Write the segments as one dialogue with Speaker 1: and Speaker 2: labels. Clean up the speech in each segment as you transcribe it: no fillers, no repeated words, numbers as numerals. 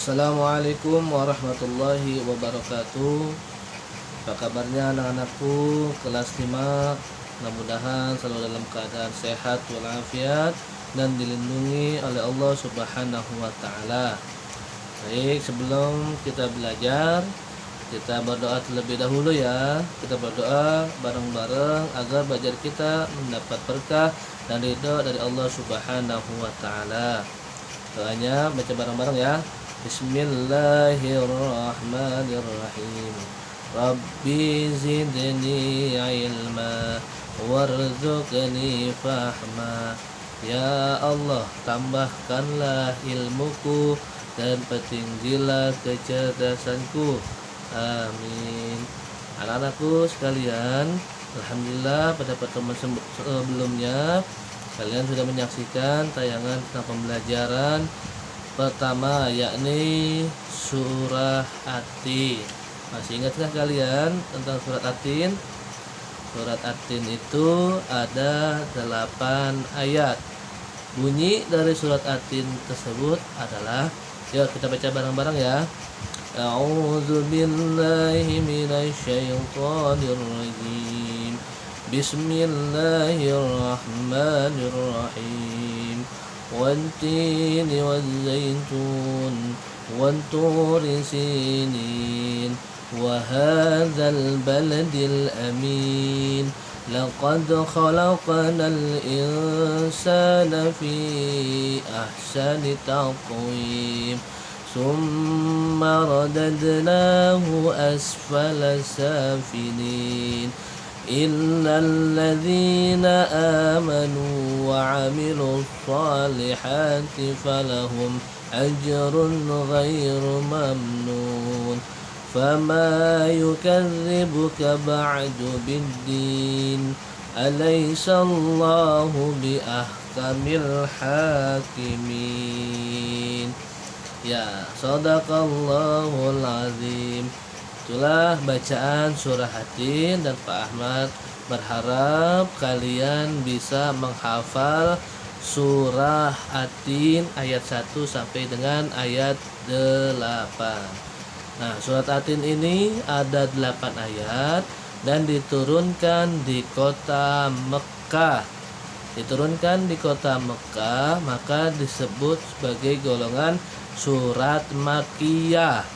Speaker 1: Assalamualaikum warahmatullahi wabarakatuh. Apa kabarnya anak-anakku kelas 5? Mudah-mudahan selalu dalam keadaan sehat walafiat dan dilindungi oleh Allah Subhanahu wa taala. Baik, sebelum kita belajar, kita berdoa terlebih dahulu ya. Kita berdoa bareng-bareng agar belajar kita mendapat berkah dan ridho dari Allah Subhanahu wa taala. Doanya baca bareng-bareng ya. Bismillahirrahmanirrahim. Rabbi zidni ilma warzuqni fahma. Ya Allah, tambahkanlah ilmuku dan petinggilah kecerdasanku. Amin. Anak-anakku sekalian, alhamdulillah pada pertemuan sebelumnya kalian sudah menyaksikan tayangan tentang pembelajaran pertama, yakni surah At-Tin. Masih ingatkah kalian tentang surat At-Tin? Surat At-Tin itu ada 8 ayat. Bunyi dari surat At-Tin tersebut adalah, yuk kita baca bareng-bareng ya. A'udzu billahi minasy syaithanir rajim. Bismillahirrahmanirrahim. والتين والزيتون والطور سينين وهذا البلد الأمين لقد خلقنا الإنسان في أحسن تقويم ثم رددناه أسفل سافلين إلا الذين آمنوا وعملوا الصالحات فلهم أجر غير ممنون فما يكذبك بعد بالدين أليس الله بأحكم الحاكمين. Ya, sadaqallahul azim. Itulah bacaan surah At-Tin, dan Pak Ahmad berharap kalian bisa menghafal surah At-Tin ayat 1 sampai dengan ayat 8. Nah, surat At-Tin ini ada 8 ayat dan diturunkan di kota Mekkah. Diturunkan di kota Mekkah, maka disebut sebagai golongan surat Makkiyah.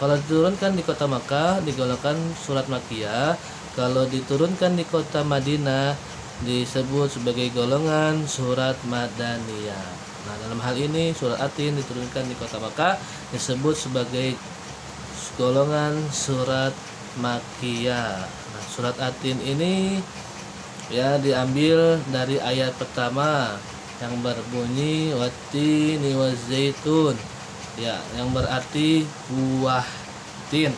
Speaker 1: Kalau diturunkan di kota Makkah digolongkan surat Makkiyah. Kalau diturunkan di kota Madinah disebut sebagai golongan surat Madaniyah. Nah, dalam hal ini surat At-Tin diturunkan di kota Makkah disebut sebagai golongan surat Makkiyah. Nah, surat At-Tin ini ya diambil dari ayat pertama yang berbunyi wattini wazzaitun. Ya, yang berarti buah tin.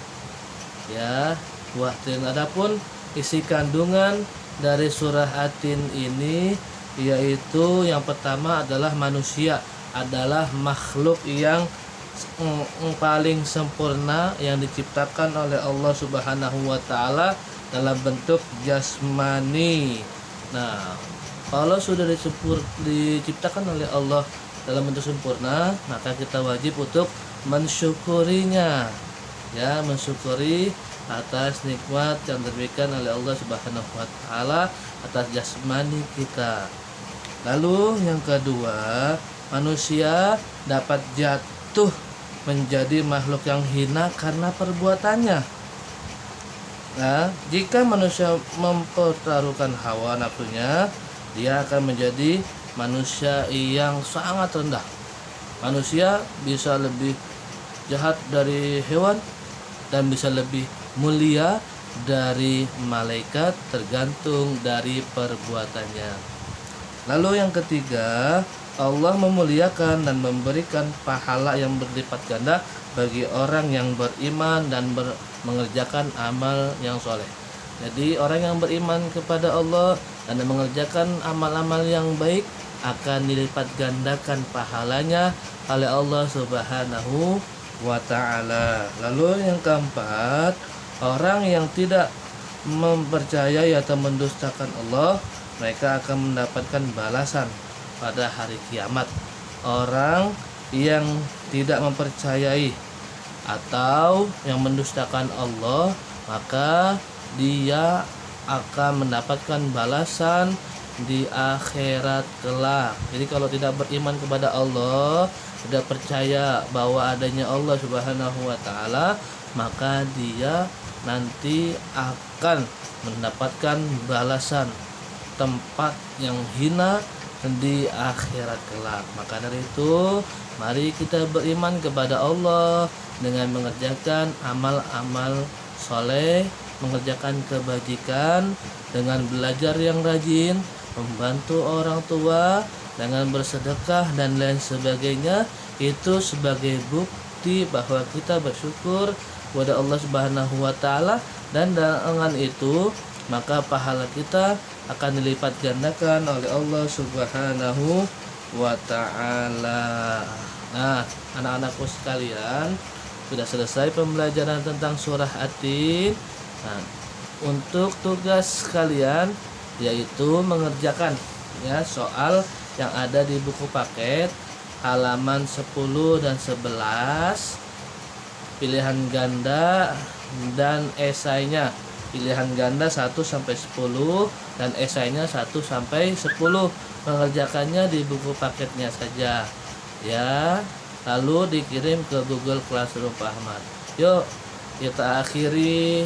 Speaker 1: Ya, buah tin. Adapun isi kandungan dari surah At-Tin ini yaitu yang pertama adalah manusia adalah makhluk yang paling sempurna yang diciptakan oleh Allah Subhanahu wa taala dalam bentuk jasmani. Nah, kalau sudah diciptakan oleh Allah dalam bentuk sempurna, maka kita wajib untuk mensyukurinya. Ya, mensyukuri atas nikmat yang diberikan oleh Allah Subhanahu wa taala atas jasmani kita. Lalu yang kedua, manusia dapat jatuh menjadi makhluk yang hina karena perbuatannya. Nah, jika manusia mempertaruhkan hawa nafsunya, dia akan menjadi manusia yang sangat rendah. Manusia bisa lebih jahat dari hewan dan bisa lebih mulia dari malaikat, tergantung dari perbuatannya. Lalu yang ketiga, Allah memuliakan dan memberikan pahala yang berlipat ganda bagi orang yang beriman dan mengerjakan amal yang soleh. Jadi orang yang beriman kepada Allah dan mengerjakan amal-amal yang baik akan dilipat gandakan pahalanya oleh Allah Subhanahu wa ta'ala. Lalu yang keempat, orang yang tidak mempercayai atau mendustakan Allah, mereka akan mendapatkan balasan pada hari kiamat. Orang yang tidak mempercayai atau yang mendustakan Allah, maka dia akan mendapatkan balasan di akhirat kelak. Jadi kalau tidak beriman kepada Allah, tidak percaya bahwa adanya Allah Subhanahu wa taala, maka dia nanti akan mendapatkan balasan tempat yang hina di akhirat kelak. Maka dari itu, mari kita beriman kepada Allah dengan mengerjakan amal-amal soleh, mengerjakan kebajikan, dengan belajar yang rajin, membantu orang tua, dengan bersedekah dan lain sebagainya. Itu sebagai bukti bahwa kita bersyukur kepada Allah Subhanahu wa taala, dan dengan itu maka pahala kita akan dilipat gandakan oleh Allah Subhanahu wa taala. Nah, anak-anakku sekalian, sudah selesai pembelajaran tentang surah At-Tin. Nah, untuk tugas kalian yaitu mengerjakan ya soal yang ada di buku paket halaman 10 dan 11, pilihan ganda dan esainya. Pilihan ganda 1 sampai 10 dan esainya 1 sampai 10. Mengerjakannya di buku paketnya saja ya. Lalu dikirim ke Google Classroom Pak Ahmad. Yuk kita akhiri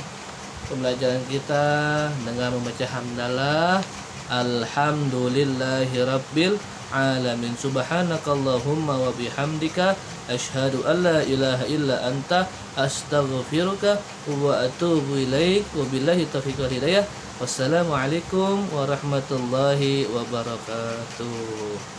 Speaker 1: pembelajaran kita dengan membaca hamdalah. Alhamdulillahirabbil alamin. Subhanakallahumma wa bihamdika asyhadu an la ilaha illa anta astaghfiruka wa atubu ilaik. Wabillahi taufiq wal hidayah. Wassalamualaikum warahmatullahi wabarakatuh.